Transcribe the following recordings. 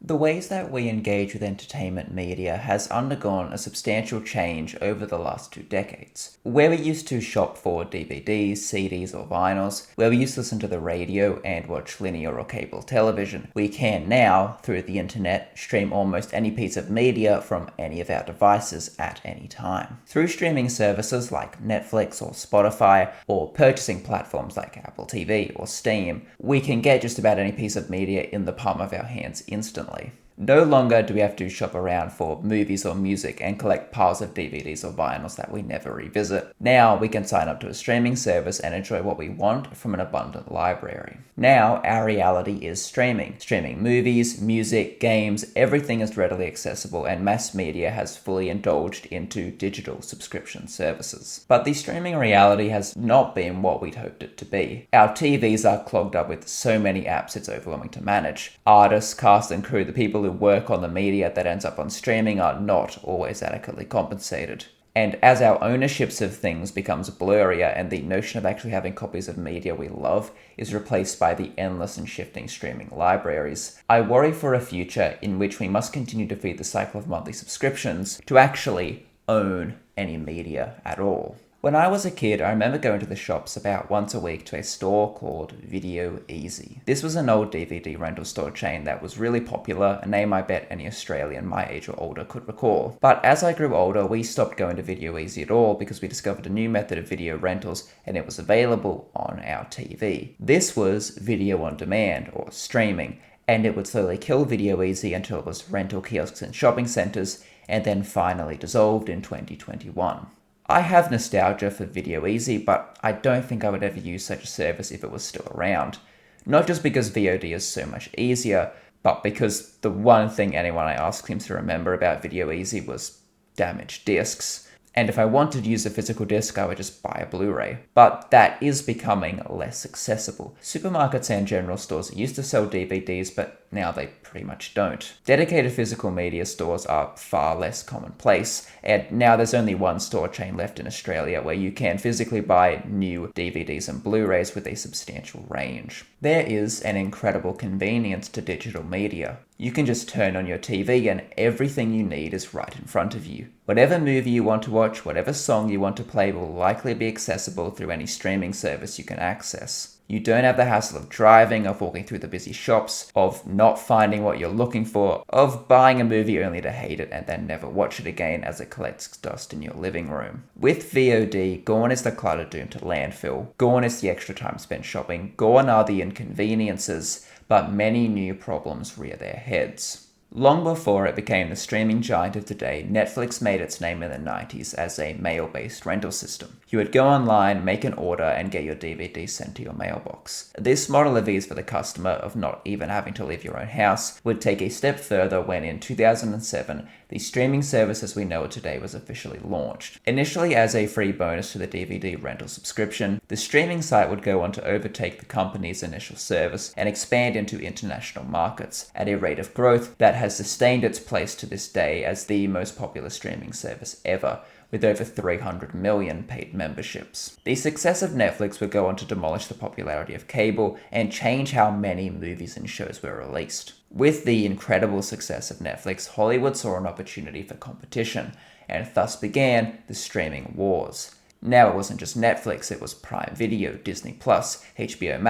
The ways that we engage with entertainment media has undergone a substantial change over the last 2 decades. Where we used to shop for DVDs, CDs, or vinyls, where we used to listen to the radio and watch linear or cable television, we can now, through the internet, stream almost any piece of media from any of our devices at any time. Through streaming services like Netflix or Spotify, or purchasing platforms like Apple TV or Steam, we can get just about any piece of media in the palm of our hands instantly. No longer do we have to shop around for movies or music and collect piles of DVDs or vinyls that we never revisit. Now we can sign up to a streaming service and enjoy what we want from an abundant library. Now our reality is streaming. Streaming movies, music, games, everything is readily accessible, and mass media has fully indulged into digital subscription services. But the streaming reality has not been what we'd hoped it to be. Our TVs are clogged up with so many apps it's overwhelming to manage. Artists, cast and crew, the people who work on the media that ends up on streaming are not always adequately compensated. And as our ownerships of things becomes blurrier and the notion of actually having copies of media we love is replaced by the endless and shifting streaming libraries, I worry for a future in which we must continue to feed the cycle of monthly subscriptions to actually own any media at all. When I was a kid, I remember going to the shops about once a week to a store called Video Easy. This was an old DVD rental store chain that was really popular, a name I bet any Australian my age or older could recall. But as I grew older, we stopped going to Video Easy at all because we discovered a new method of video rentals and it was available on our TV. This was video on demand, or streaming, and it would slowly kill Video Easy until it was rental kiosks in shopping centres and then finally dissolved in 2021. I have nostalgia for Video Easy, but I don't think I would ever use such a service if it was still around. Not just because VOD is so much easier, but because the one thing anyone I asked seems to remember about Video Easy was damaged discs. And if I wanted to use a physical disc, I would just buy a Blu-ray. But that is becoming less accessible. Supermarkets and general stores used to sell DVDs, but now they pretty much don't. Dedicated physical media stores are far less commonplace, and now there's only one store chain left in Australia where you can physically buy new DVDs and Blu-rays with a substantial range. There is an incredible convenience to digital media. You can just turn on your TV and everything you need is right in front of you. Whatever movie you want to watch, whatever song you want to play will likely be accessible through any streaming service you can access. You don't have the hassle of driving, of walking through the busy shops, of not finding what you're looking for, of buying a movie only to hate it and then never watch it again as it collects dust in your living room. With VOD, gone is the clutter doomed to landfill, gone is the extra time spent shopping, gone are the inconveniences, but many new problems rear their heads. Long before it became the streaming giant of today, Netflix made its name in the 90s as a mail-based rental system. You would go online, make an order, and get your DVD sent to your mailbox. This model of ease for the customer, of not even having to leave your own house, would take a step further when in 2007, the streaming service as we know it today was officially launched. Initially as a free bonus to the DVD rental subscription, the streaming site would go on to overtake the company's initial service and expand into international markets at a rate of growth that has sustained its place to this day as the most popular streaming service ever, with over 300 million paid memberships. The success of Netflix would go on to demolish the popularity of cable and change how many movies and shows were released. With the incredible success of Netflix, Hollywood saw an opportunity for competition, and thus began the streaming wars. Now it wasn't just Netflix, it was Prime Video, Disney+, HBO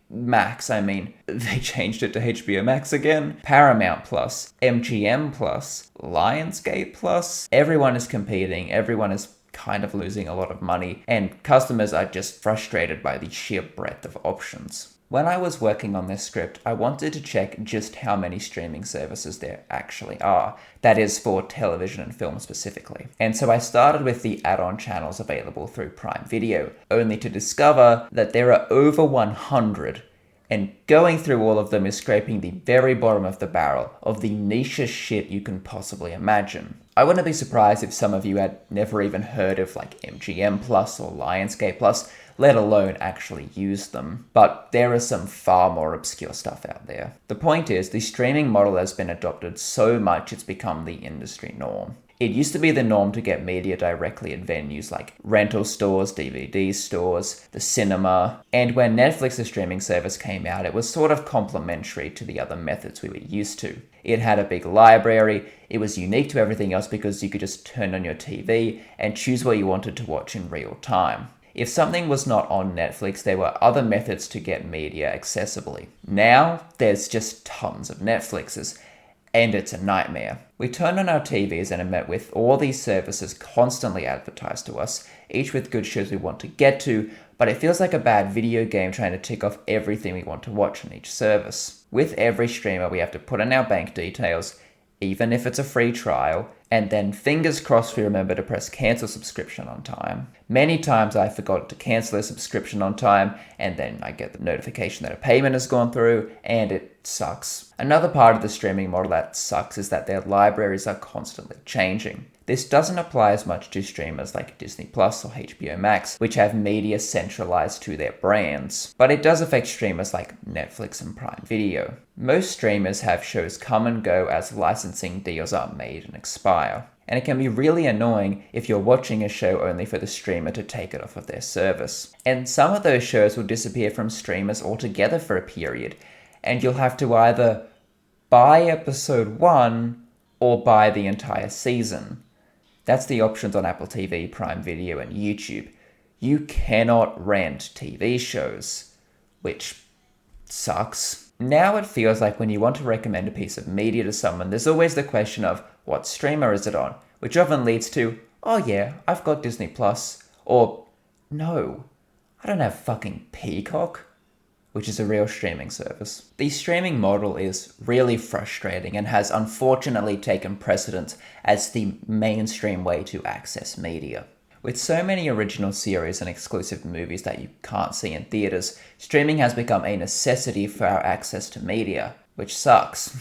Max, they changed it to HBO Max again, Paramount+, MGM+, Lionsgate+. Everyone is competing, everyone is kind of losing a lot of money, and customers are just frustrated by the sheer breadth of options. When I was working on this script, I wanted to check just how many streaming services there actually are. That is, for television and film specifically. And so I started with the add-on channels available through Prime Video, only to discover that there are over 100. And going through all of them is scraping the very bottom of the barrel of the nichest shit you can possibly imagine. I wouldn't be surprised if some of you had never even heard of like MGM Plus or Lionsgate+, let alone actually use them. But there is some far more obscure stuff out there. The point is, the streaming model has been adopted so much it's become the industry norm. It used to be the norm to get media directly at venues like rental stores, DVD stores, the cinema, and when Netflix's streaming service came out, it was sort of complementary to the other methods we were used to. It had a big library, it was unique to everything else because you could just turn on your TV and choose what you wanted to watch in real time. If something was not on Netflix, there were other methods to get media accessibly. Now, there's just tons of Netflixes, and it's a nightmare. We turn on our TVs and are met with all these services constantly advertised to us, each with good shows we want to get to, but it feels like a bad video game trying to tick off everything we want to watch on each service. With every streamer, we have to put in our bank details, even if it's a free trial, and then fingers crossed we remember to press cancel subscription on time. Many times I forgot to cancel a subscription on time, and then I get the notification that a payment has gone through, and it sucks. Another part of the streaming model that sucks is that their libraries are constantly changing. This doesn't apply as much to streamers like Disney Plus or HBO Max, which have media centralized to their brands, but it does affect streamers like Netflix and Prime Video. Most streamers have shows come and go as licensing deals are made and expire, and it can be really annoying if you're watching a show only for the streamer to take it off of their service. And some of those shows will disappear from streamers altogether for a period, and you'll have to either buy episode 1 or buy the entire season. That's the options on Apple TV, Prime Video, and YouTube. You cannot rent TV shows, which sucks. Now it feels like when you want to recommend a piece of media to someone, there's always the question of, what streamer is it on? Which often leads to, oh yeah, I've got Disney Plus, or no, I don't have fucking Peacock, which is a real streaming service. The streaming model is really frustrating and has unfortunately taken precedence as the mainstream way to access media. With so many original series and exclusive movies that you can't see in theaters, streaming has become a necessity for our access to media, which sucks.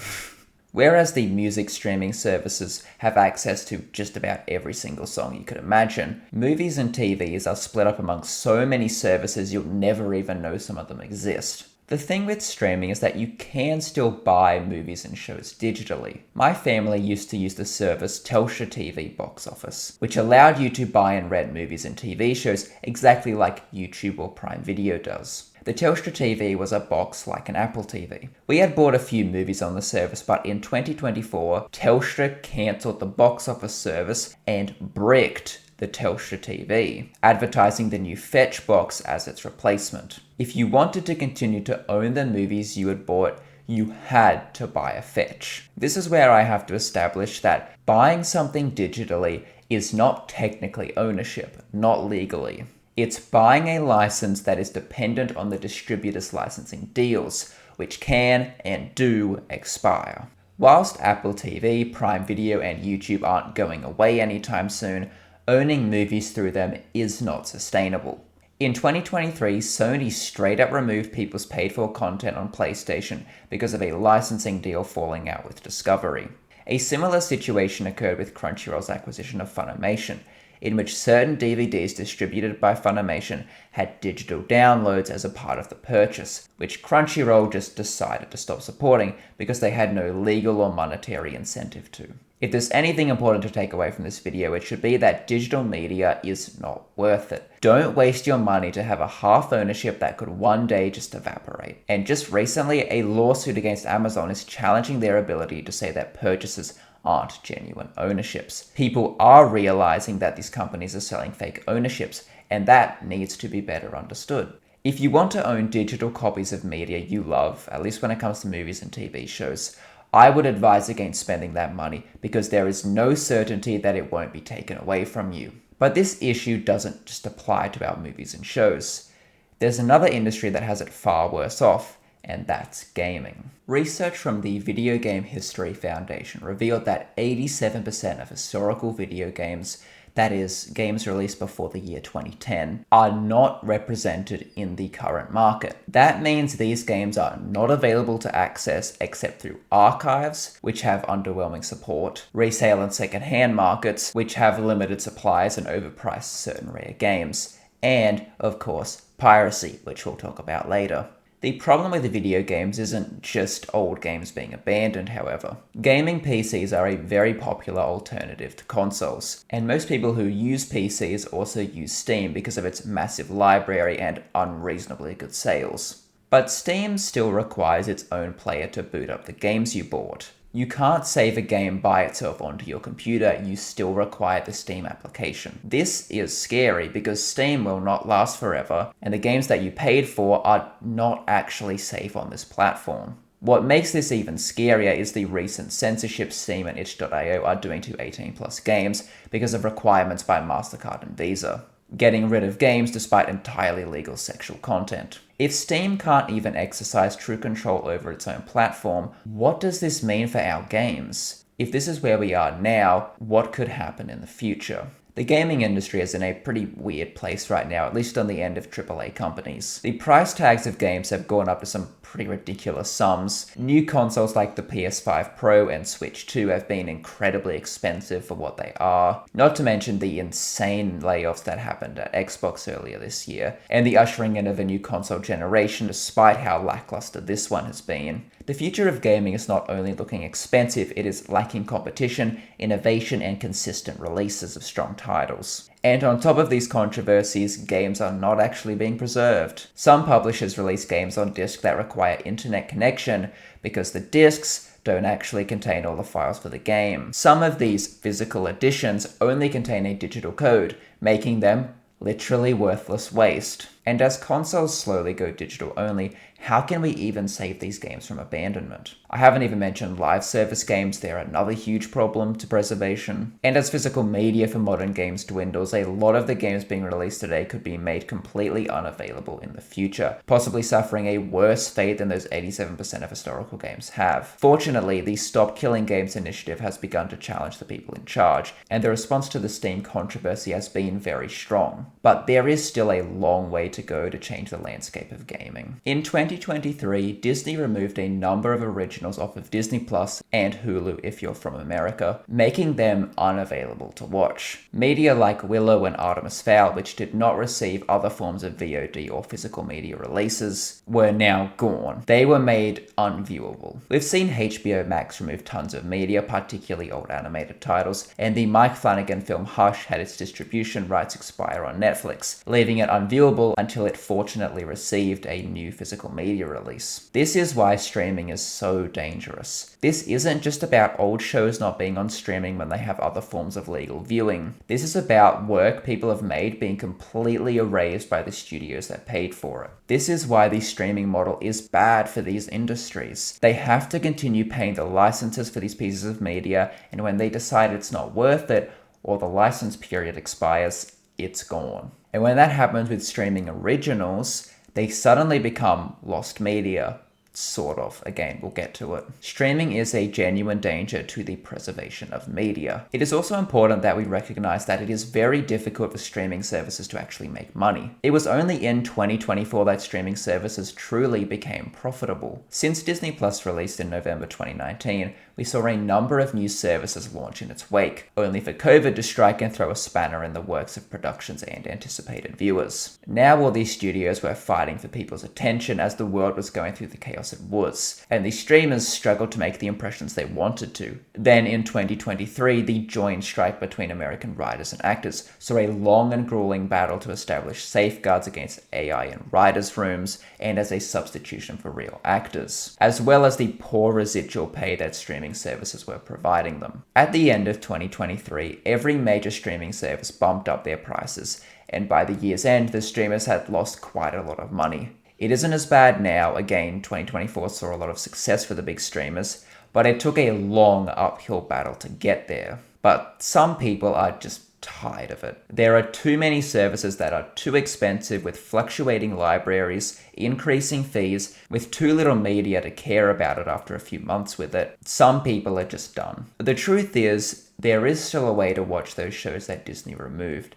Whereas the music streaming services have access to just about every single song you could imagine, movies and TVs are split up among so many services you'll never even know some of them exist. The thing with streaming is that you can still buy movies and shows digitally. My family used to use the service Telstra TV Box Office, which allowed you to buy and rent movies and TV shows exactly like YouTube or Prime Video does. The Telstra TV was a box like an Apple TV. We had bought a few movies on the service, but in 2024, Telstra cancelled the box office service and bricked the Telstra TV, advertising the new Fetch box as its replacement. If you wanted to continue to own the movies you had bought, you had to buy a Fetch. This is where I have to establish that buying something digitally is not technically ownership, not legally. It's buying a license that is dependent on the distributor's licensing deals, which can and do expire. Whilst Apple TV, Prime Video, and YouTube aren't going away anytime soon, owning movies through them is not sustainable. In 2023, Sony straight up removed people's paid-for content on PlayStation because of a licensing deal falling out with Discovery. A similar situation occurred with Crunchyroll's acquisition of Funimation, in which certain DVDs distributed by Funimation had digital downloads as a part of the purchase, which Crunchyroll just decided to stop supporting because they had no legal or monetary incentive to. If there's anything important to take away from this video, it should be that digital media is not worth it. Don't waste your money to have a half ownership that could one day just evaporate. And just recently, a lawsuit against Amazon is challenging their ability to say that purchases aren't genuine ownerships. People are realizing that these companies are selling fake ownerships, and that needs to be better understood. If you want to own digital copies of media you love, at least when it comes to movies and TV shows, I would advise against spending that money because there is no certainty that it won't be taken away from you. But this issue doesn't just apply to our movies and shows. There's another industry that has it far worse off, and that's gaming. Research from the Video Game History Foundation revealed that 87% of historical video games, that is, games released before the year 2010, are not represented in the current market. That means these games are not available to access except through archives, which have underwhelming support, resale and second-hand markets, which have limited supplies and overpriced certain rare games, and, of course, piracy, which we'll talk about later. The problem with video games isn't just old games being abandoned, however. Gaming PCs are a very popular alternative to consoles, and most people who use PCs also use Steam because of its massive library and unreasonably good sales. But Steam still requires its own player to boot up the games you bought. You can't save a game by itself onto your computer, you still require the Steam application. This is scary because Steam will not last forever, and the games that you paid for are not actually safe on this platform. What makes this even scarier is the recent censorship Steam and itch.io are doing to 18+ games because of requirements by MasterCard and Visa, getting rid of games despite entirely legal sexual content. If Steam can't even exercise true control over its own platform, what does this mean for our games? If this is where we are now, what could happen in the future? The gaming industry is in a pretty weird place right now, at least on the end of AAA companies. The price tags of games have gone up to some pretty ridiculous sums. New consoles like the PS5 Pro and Switch 2 have been incredibly expensive for what they are, not to mention the insane layoffs that happened at Xbox earlier this year, and the ushering in of a new console generation despite how lackluster this one has been. The future of gaming is not only looking expensive, it is lacking competition, innovation, and consistent releases of strong titles. And on top of these controversies, games are not actually being preserved. Some publishers release games on disc that require internet connection because the discs don't actually contain all the files for the game. Some of these physical editions only contain a digital code, making them literally worthless waste. And as consoles slowly go digital only, how can we even save these games from abandonment? I haven't even mentioned live service games, they're another huge problem to preservation. And as physical media for modern games dwindles, a lot of the games being released today could be made completely unavailable in the future, possibly suffering a worse fate than those 87% of historical games have. Fortunately, the Stop Killing Games initiative has begun to challenge the people in charge, and the response to the Steam controversy has been very strong. But there is still a long way to go to change the landscape of gaming. In 2023, Disney removed a number of originals off of Disney Plus and Hulu if you're from America, making them unavailable to watch. Media like Willow and Artemis Fowl, which did not receive other forms of VOD or physical media releases, were now gone. They were made unviewable. We've seen HBO Max remove tons of media, particularly old animated titles, and the Mike Flanagan film Hush had its distribution rights expire on Netflix, leaving it unviewable until it fortunately received a new physical media release. This is why streaming is so dangerous. This isn't just about old shows not being on streaming when they have other forms of legal viewing. This is about work people have made being completely erased by the studios that paid for it. This is why the streaming model is bad for these industries. They have to continue paying the licenses for these pieces of media, and when they decide it's not worth it, or the license period expires, it's gone. And when that happens with streaming originals, they suddenly become lost media. Sort of. Again, we'll get to it. Streaming is a genuine danger to the preservation of media. It is also important that we recognize that it is very difficult for streaming services to actually make money. It was only in 2024 that streaming services truly became profitable. Since Disney Plus released in November 2019, we saw a number of new services launch in its wake, only for COVID to strike and throw a spanner in the works of productions and anticipated viewers. Now all these studios were fighting for people's attention as the world was going through the chaos it was, and the streamers struggled to make the impressions they wanted to. Then in 2023, the joint strike between American writers and actors saw a long and grueling battle to establish safeguards against AI in writers' rooms and as a substitution for real actors, as well as the poor residual pay that streaming services were providing them. At the end of 2023, every major streaming service bumped up their prices, and by the year's end, the streamers had lost quite a lot of money. It isn't as bad now. Again, 2024 saw a lot of success for the big streamers, but it took a long uphill battle to get there. But some people are just tired of it. There are too many services that are too expensive with fluctuating libraries, increasing fees, with too little media to care about it after a few months with it. Some people are just done. The truth is, there is still a way to watch those shows that Disney removed.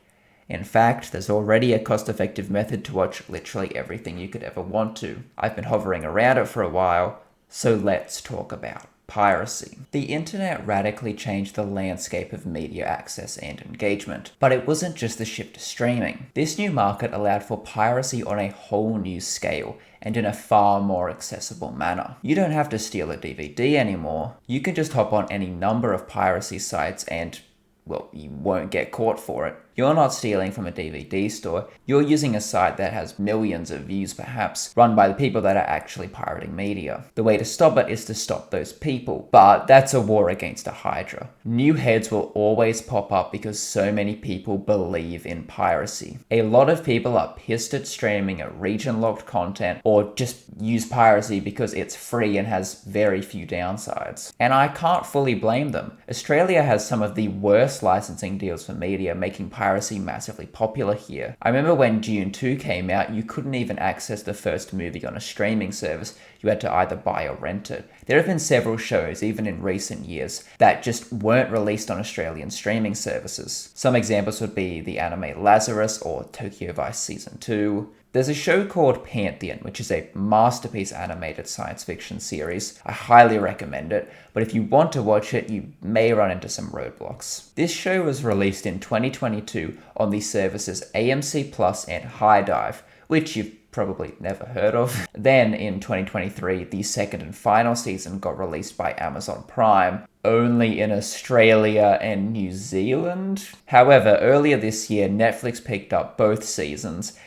In fact, there's already a cost-effective method to watch literally everything you could ever want to. I've been hovering around it for a while, so let's talk about piracy. The internet radically changed the landscape of media access and engagement, but it wasn't just the shift to streaming. This new market allowed for piracy on a whole new scale and in a far more accessible manner. You don't have to steal a DVD anymore. You can just hop on any number of piracy sites and, well, you won't get caught for it. You're not stealing from a DVD store. You're using a site that has millions of views perhaps, run by the people that are actually pirating media. The way to stop it is to stop those people, but that's a war against a hydra. New heads will always pop up because so many people believe in piracy. A lot of people are pissed at streaming at region-locked content or just use piracy because it's free and has very few downsides. And I can't fully blame them. Australia has some of the worst licensing deals for media, making piracy massively popular here. I remember when Dune 2 came out, you couldn't even access the first movie on a streaming service. You had to either buy or rent it. There have been several shows, even in recent years, that just weren't released on Australian streaming services. Some examples would be the anime Lazarus or Tokyo Vice Season 2. There's a show called Pantheon, which is a masterpiece animated science fiction series. I highly recommend it, but if you want to watch it, you may run into some roadblocks. This show was released in 2022 on the services AMC Plus and High Dive, which you've probably never heard of. Then in 2023, the second and final season got released by Amazon Prime, only in Australia and New Zealand. However, earlier this year, Netflix picked up both seasons,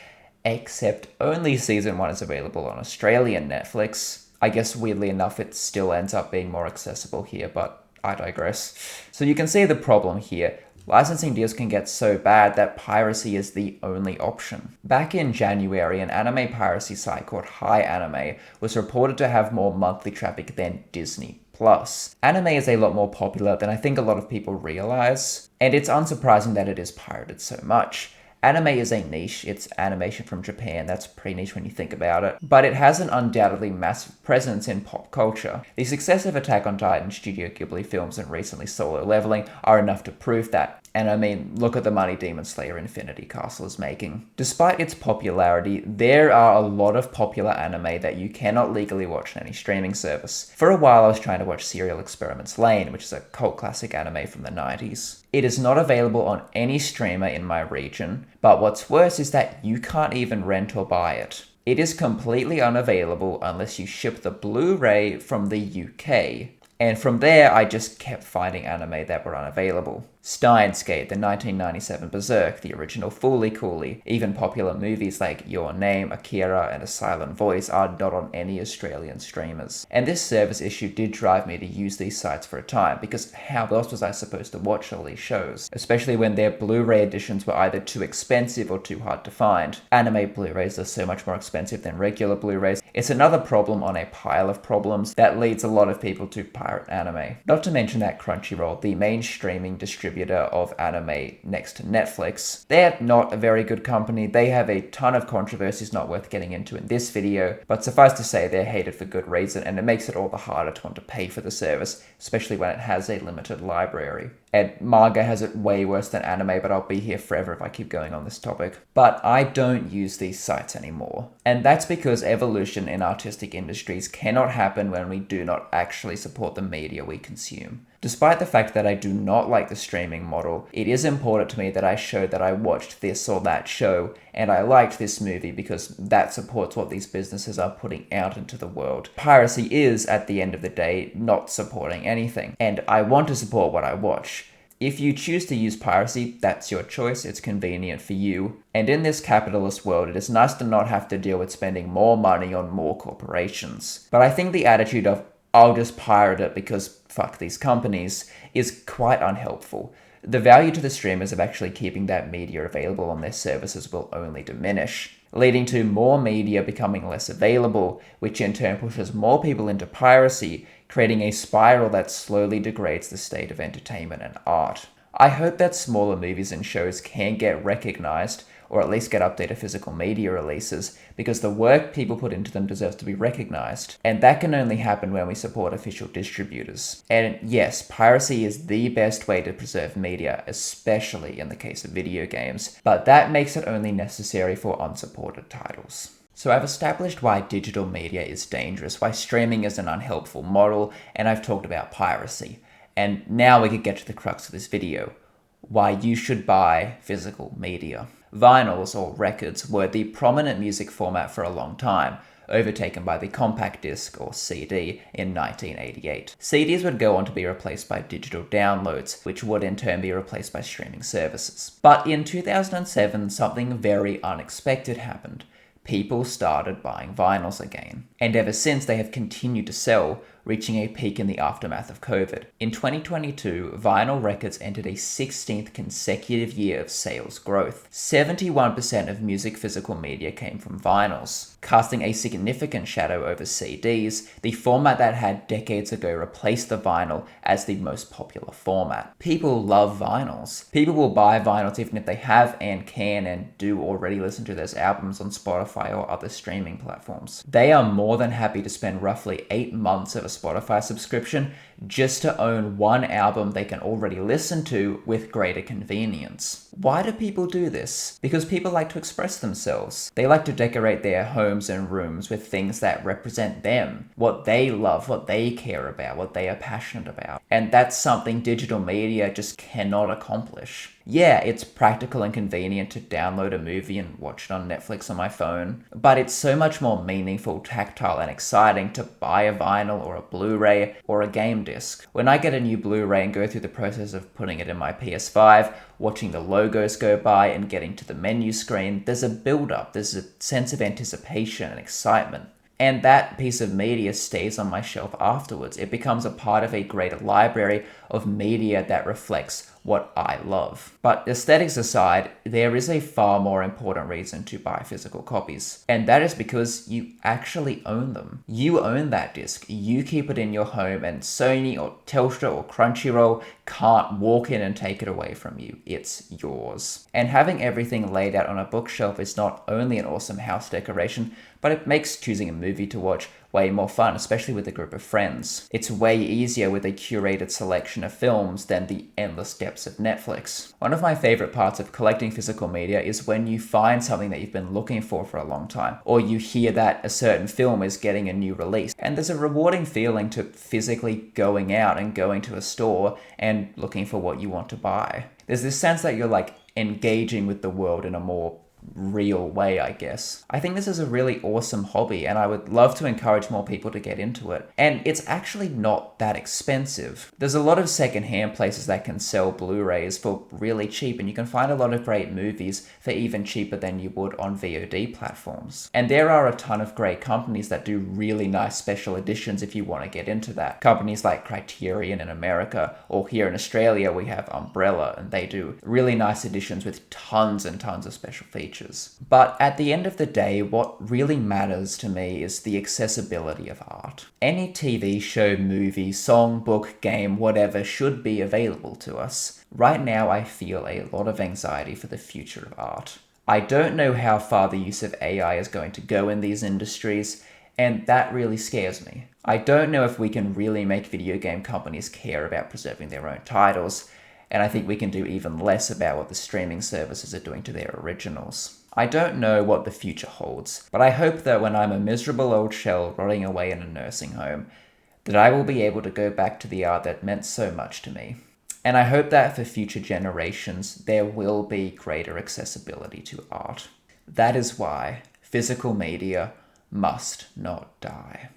except only season 1 is available on Australian Netflix. I guess weirdly enough, it still ends up being more accessible here, but I digress. So you can see the problem here. Licensing deals can get so bad that piracy is the only option. Back in January, an anime piracy site called Hi Anime was reported to have more monthly traffic than Disney Plus. Anime is a lot more popular than I think a lot of people realize, and it's unsurprising that it is pirated so much. Anime is a niche, it's animation from Japan, that's pretty niche when you think about it, but it has an undoubtedly massive presence in pop culture. The success of Attack on Titan, Studio Ghibli films, and recently Solo Leveling are enough to prove that. And I mean, look at the money Demon Slayer Infinity Castle is making. Despite its popularity, there are a lot of popular anime that you cannot legally watch on any streaming service. For a while I was trying to watch Serial Experiments Lain, which is a cult classic anime from the 90s. It is not available on any streamer in my region, but what's worse is that you can't even rent or buy it. It is completely unavailable unless you ship the Blu-ray from the UK. And from there, I just kept finding anime that were unavailable. Steins Gate, the 1997 Berserk, the original Fooly Cooly, even popular movies like Your Name, Akira, and A Silent Voice are not on any Australian streamers. And this service issue did drive me to use these sites for a time, because how else was I supposed to watch all these shows? Especially when their Blu-ray editions were either too expensive or too hard to find. Anime Blu-rays are so much more expensive than regular Blu-rays. It's another problem on a pile of problems that leads a lot of people to pirate anime. Not to mention that Crunchyroll, the main streaming distributor of anime next to Netflix, they're not a very good company. They have a ton of controversies not worth getting into in this video, but suffice to say they're hated for good reason, and it makes it all the harder to want to pay for the service, especially when it has a limited library. And manga has it way worse than anime, but I'll be here forever if I keep going on this topic. But I don't use these sites anymore. And that's because evolution in artistic industries cannot happen when we do not actually support the media we consume. Despite the fact that I do not like the streaming model, it is important to me that I show that I watched this or that show and I liked this movie because that supports what these businesses are putting out into the world. Piracy is, at the end of the day, not supporting anything, and I want to support what I watch. If you choose to use piracy, that's your choice, it's convenient for you. And in this capitalist world, it is nice to not have to deal with spending more money on more corporations. But I think the attitude of, I'll just pirate it because fuck these companies, is quite unhelpful. The value to the streamers of actually keeping that media available on their services will only diminish, leading to more media becoming less available, which in turn pushes more people into piracy, creating a spiral that slowly degrades the state of entertainment and art. I hope that smaller movies and shows can get recognized, or at least get updated physical media releases, because the work people put into them deserves to be recognized. And that can only happen when we support official distributors. And yes, piracy is the best way to preserve media, especially in the case of video games, but that makes it only necessary for unsupported titles. So I've established why digital media is dangerous, why streaming is an unhelpful model, and I've talked about piracy. And now we could get to the crux of this video: why you should buy physical media. Vinyls, or records, were the prominent music format for a long time, overtaken by the compact disc, or CD, in 1988. CDs would go on to be replaced by digital downloads, which would in turn be replaced by streaming services. But in 2007, something very unexpected happened. People started buying vinyls again. And ever since, they have continued to sell, reaching a peak in the aftermath of COVID. In 2022, vinyl records entered a 16th consecutive year of sales growth. 71% of music physical media came from vinyls, casting a significant shadow over CDs, the format that had decades ago replaced the vinyl as the most popular format. People love vinyls. People will buy vinyls even if they have and can and do already listen to those albums on Spotify or other streaming platforms. They are more than happy to spend roughly 8 months of a Spotify subscription just to own one album they can already listen to with greater convenience. Why do people do this? Because people like to express themselves. They like to decorate their homes and rooms with things that represent them, what they love, what they care about, what they are passionate about. And that's something digital media just cannot accomplish. Yeah, it's practical and convenient to download a movie and watch it on Netflix on my phone, but it's so much more meaningful, tactile, and exciting to buy a vinyl or a Blu-ray or a game disc. When I get a new Blu-ray and go through the process of putting it in my PS5, watching the logos go by and getting to the menu screen, there's a build-up, there's a sense of anticipation and excitement. And that piece of media stays on my shelf afterwards. It becomes a part of a greater library of media that reflects what I love. But aesthetics aside, there is a far more important reason to buy physical copies. And that is because you actually own them. You own that disc. You keep it in your home, and Sony or Telstra or Crunchyroll can't walk in and take it away from you. It's yours. And having everything laid out on a bookshelf is not only an awesome house decoration, but it makes choosing a movie to watch way more fun, especially with a group of friends. It's way easier with a curated selection of films than the endless depths of Netflix. One of my favorite parts of collecting physical media is when you find something that you've been looking for a long time, or you hear that a certain film is getting a new release. And there's a rewarding feeling to physically going out and going to a store and looking for what you want to buy. There's this sense that you're like engaging with the world in a more real way, I guess. I think this is a really awesome hobby, and I would love to encourage more people to get into it. And it's actually not that expensive. There's a lot of secondhand places that can sell Blu-rays for really cheap, and you can find a lot of great movies for even cheaper than you would on VOD platforms. And there are a ton of great companies that do really nice special editions if you want to get into that. Companies like Criterion in America, or here in Australia we have Umbrella, and they do really nice editions with tons and tons of special features. But at the end of the day, what really matters to me is the accessibility of art. Any TV show, movie, song, book, game, whatever should be available to us. Right now, I feel a lot of anxiety for the future of art. I don't know how far the use of AI is going to go in these industries, and that really scares me. I don't know if we can really make video game companies care about preserving their own titles, and I think we can do even less about what the streaming services are doing to their originals. I don't know what the future holds, but I hope that when I'm a miserable old shell rotting away in a nursing home, that I will be able to go back to the art that meant so much to me. And I hope that for future generations, there will be greater accessibility to art. That is why physical media must not die.